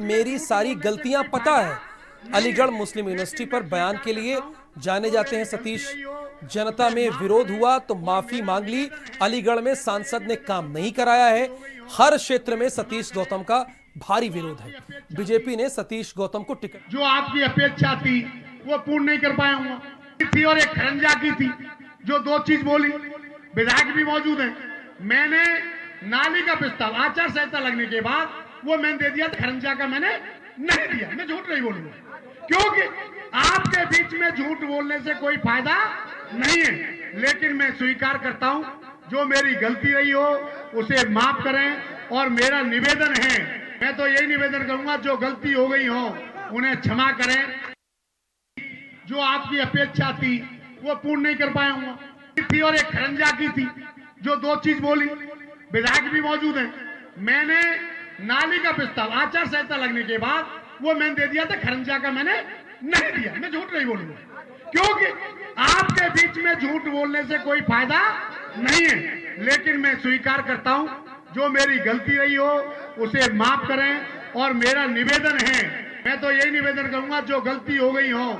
मेरी सारी गलतियां पता है। अलीगढ़ मुस्लिम यूनिवर्सिटी पर बयान के लिए जाने जाते हैं सतीश। जनता में विरोध हुआ तो माफी मांग ली। अलीगढ़ में सांसद ने काम नहीं कराया है। हर क्षेत्र में सतीश गौतम का भारी विरोध है। बीजेपी ने सतीश गौतम को टिकट, जो आपकी अपेक्षा थी वो पूर्ण नहीं कर पाऊंगा थी, और एक खरंजा की थी जो दो चीज बोली। विधायक भी मौजूद हैं। मैंने नाली का प्रस्ताव आचार संहिता लगने के बाद वो मैंने दे दिया, खरंजा का मैंने नहीं दिया। मैं झूठ नहीं बोलूंगा, क्योंकि आपके बीच में झूठ बोलने से कोई फायदा नहीं है। लेकिन मैं स्वीकार करता हूं, जो मेरी गलती रही हो उसे माफ करें। और मेरा निवेदन है, मैं तो यही निवेदन करूंगा, जो गलती हो गई हो उन्हें क्षमा करें। जो आपकी अपेक्षा थी वो पूर्ण नहीं कर पाऊंगा थी, और एक खरंजा की थी जो दो चीज बोली। विधायक भी मौजूद हैं। मैंने नाली का प्रस्ताव आचार संहिता लगने के बाद वो मैंने दे दिया था, खरंजा का मैंने नहीं दिया। मैं झूठ नहीं बोलूंगा, क्योंकि आपके बीच में झूठ बोलने से कोई फायदा नहीं है। लेकिन मैं स्वीकार करता हूं, जो मेरी गलती रही हो उसे माफ करें। और मेरा निवेदन है, मैं तो यही निवेदन करूंगा, जो गलती हो गई हो।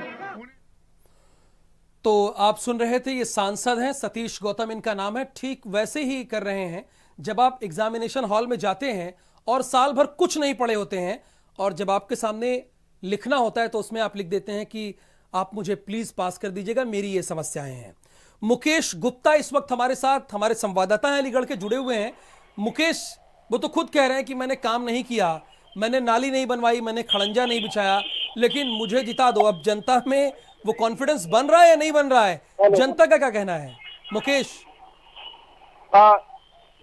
तो आप सुन रहे थे, ये सांसद हैं सतीश गौतम इनका नाम है। ठीक वैसे ही कर रहे हैं जब आप एग्जामिनेशन हॉल में जाते हैं और साल भर कुछ नहीं पढ़े होते हैं, और जब आपके सामने लिखना होता है तो उसमें आप लिख देते हैं कि आप मुझे प्लीज पास कर दीजिएगा, मेरी ये समस्याएं हैं। मुकेश गुप्ता इस वक्त हमारे साथ, हमारे संवाददाता हैं अलीगढ़ के, जुड़े हुए हैं। मुकेश, वो तो खुद कह रहे हैं कि मैंने काम नहीं किया, मैंने नाली नहीं बनवाई, मैंने खड़ंजा नहीं बिछाया, लेकिन मुझे जिता दो। अब जनता में वो कॉन्फिडेंस बन रहा है या नहीं बन रहा है, जनता का क्या कहना है मुकेश?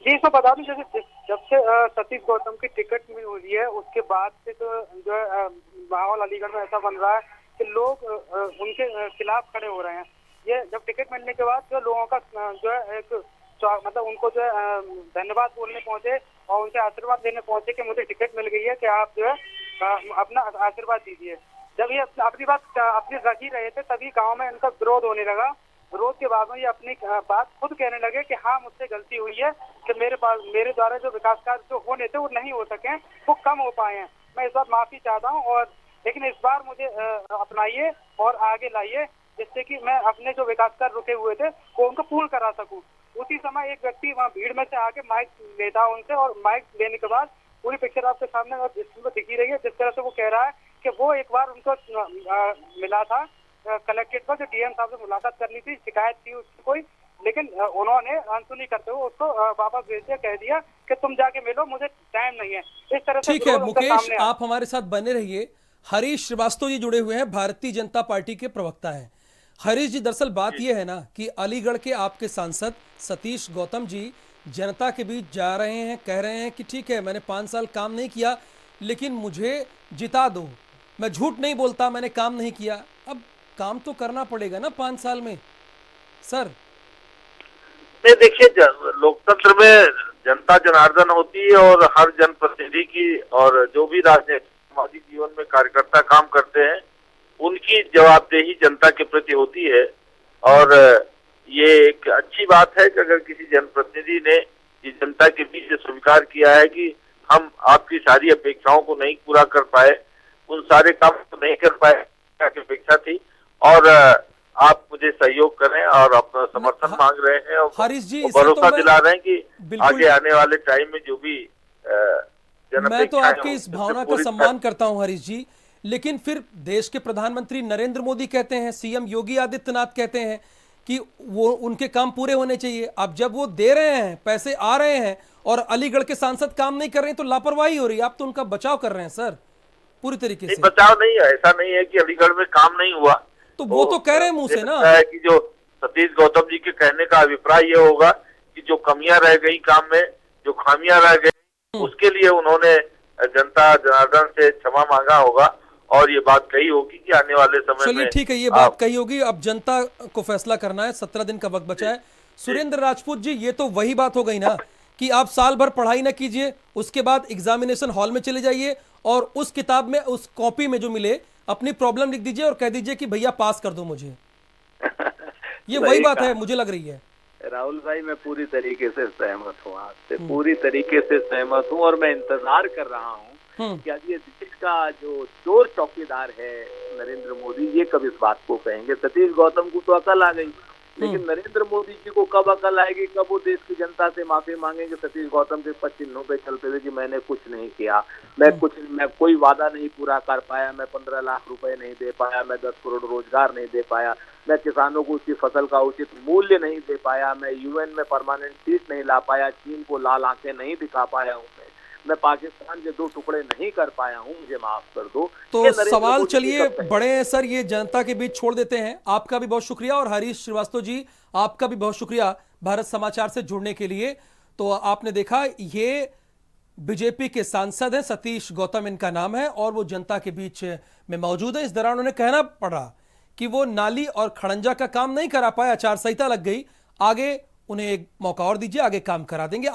जी, तो बता दूं, जैसे जब से सतीश गौतम की टिकट मिल हुई है उसके बाद से तो जो है माहौल अलीगढ़ में ऐसा बन रहा है कि लोग उनके खिलाफ खड़े हो रहे हैं। ये जब टिकट मिलने के बाद जो लोगों का जो है एक मतलब उनको जो है धन्यवाद बोलने पहुंचे और उनसे आशीर्वाद देने पहुंचे कि मुझे टिकट मिल गई है, कि आप जो है अपना आशीर्वाद दीजिए। जब ये अपनी बात अपनी रख ही रहे थे, तभी गाँव में इनका विरोध होने लगा। विरोध के बाद में ये अपनी बात खुद कहने लगे कि हाँ, मुझसे गलती हुई है, कि मेरे द्वारा जो विकास कार्य जो होने थे वो नहीं हो सके, वो कम हो पाए हैं। मैं इस बार माफी चाहता हूँ, और लेकिन इस बार मुझे अपनाइए और आगे लाइए, जिससे कि मैं अपने जो विकास कार्य रुके हुए थे वो उनको पूर्ण करा सकूं। उसी समय एक व्यक्ति वहाँ भीड़ में से आके माइक लेता उनसे, और माइक लेने के बाद पूरी पिक्चर आपके सामने दिखी रही है, जिस तरह से वो कह रहा है कि वो एक बार उनको मिला था कलेक्ट्रेट पर, जो डीएम साहब से मुलाकात करनी थी, शिकायत थी उसकी कोई, लेकिन उन्होंने अनसुनी करते हुए उसको वापस भेज दिया, कह दिया कि तुम जाके मिलो, मुझे टाइम नहीं है। इस तरह से ठीक है मुकेश, आप हमारे साथ बने रहिए। हरीश श्रीवास्तव जी जुड़े हुए हैं, भारतीय जनता पार्टी के प्रवक्ता हैं। हरीश जी, दरअसल बात यह है ना कि अलीगढ़ के आपके सांसद सतीश गौतम जी जनता के बीच जा रहे हैं, कह रहे हैं कि ठीक है, मैंने 5 साल काम नहीं किया, लेकिन मुझे जिता दो, मैं झूठ नहीं बोलता, मैंने काम नहीं किया। अब काम तो करना पड़ेगा ना 5 साल में सर। देखिए, लोकतंत्र में जनता जनार्दन होती है, और हर जनप्रतिनिधि की और जो भी राजनीतिक सामाजिक जीवन में कार्यकर्ता काम करते हैं उनकी जवाबदेही जनता के प्रति होती है। और ये एक अच्छी बात है कि अगर किसी जनप्रतिनिधि ने ये जनता के बीच स्वीकार किया है कि हम आपकी सारी अपेक्षाओं को नहीं पूरा कर पाए, उन सारे काम को नहीं कर पाए की अपेक्षा थी, और आप मुझे सहयोग करें और अपना समर्थन मांग रहे हैं, और हरीश जी भरोसा दिला रहे हैं कि आगे आने वाले टाइम में जो भी मैं तो आपकी इस भावना का सम्मान करता हूं हरीश जी, लेकिन फिर देश के प्रधानमंत्री नरेंद्र मोदी कहते हैं, सीएम योगी आदित्यनाथ कहते हैं कि वो उनके काम पूरे होने चाहिए। अब जब वो दे रहे हैं, पैसे आ रहे हैं, और अलीगढ़ के सांसद काम नहीं कर रहे हैं, तो लापरवाही हो रही है। आप तो उनका बचाव कर रहे हैं सर पूरी तरीके से। बचाव नहीं है, ऐसा नहीं है कि अलीगढ़ में काम नहीं हुआ, तो वो तो कह रहे हैं मुंह से ना कि जो सतीश गौतम जी के कहने का अभिप्राय ये होगा कि जो कमियां रह गई काम में, जो खामियां रह गई, उसके लिए उन्होंने जनता जनार्दन से क्षमा मांगा होगा, और ये बात कही होगी कि आने वाले समय में। चलिए ठीक है, ये बात कही होगी, अब जनता को फैसला करना है, 17 दिन का वक्त बचा है। सुरेंद्र राजपूत जी, ये तो वही बात हो गई ना कि आप साल भर पढ़ाई ना कीजिए, उसके बाद एग्जामिनेशन हॉल में चले जाइए, और उस किताब में, उस कॉपी में जो मिले, अपनी प्रॉब्लम लिख दीजिए और कह दीजिए कि भैया पास कर दो मुझे। ये वही बात है, मुझे लग रही है। राहुल भाई, मैं पूरी तरीके से सहमत हूँ, आपसे पूरी तरीके से सहमत हूँ, और मैं इंतजार कर रहा हूँ कि आज ये देश का जो चोर चौकीदार है नरेंद्र मोदी, ये कब इस बात को कहेंगे? सतीश गौतम को तो अकल आ गई, लेकिन नरेंद्र मोदी जी को कब अकल आएगी, कब वो देश की जनता से माफी मांगेंगे सतीश गौतम के पद चिन्हों पे चलते हुए कि मैंने कुछ नहीं किया, मैं कोई वादा नहीं पूरा कर पाया, मैं 15 लाख रुपए नहीं दे पाया, मैं 10 करोड़ रोजगार नहीं दे पाया, मैं किसानों को उसकी फसल का उचित मूल्य नहीं दे पाया, मैं यूएन में परमानेंट सीट नहीं ला पाया, चीन को लाल आंखें नहीं दिखा पाया हूँ, मैं पाकिस्तान के 2 टुकड़े नहीं कर पाया हूँ, मुझे माफ कर दो। तो ये नरेंद्र सवाल मोदी चलिए कब कहेंगे? बड़े हैं सर, ये जनता के बीच छोड़ देते हैं। आपका भी बहुत शुक्रिया, और हरीश श्रीवास्तव जी आपका भी बहुत शुक्रिया भारत समाचार से जुड़ने के लिए। तो आपने देखा, ये बीजेपी के सांसद हैं, सतीश गौतम इनका नाम है, और वो जनता के बीच में मौजूद है। इस दौरान उन्हें कहना पड़ा कि वो नाली और खड़ंजा का काम नहीं करा पाया, आचार संहिता लग गई, आगे उन्हें एक मौका और दीजिए, आगे काम करा देंगे।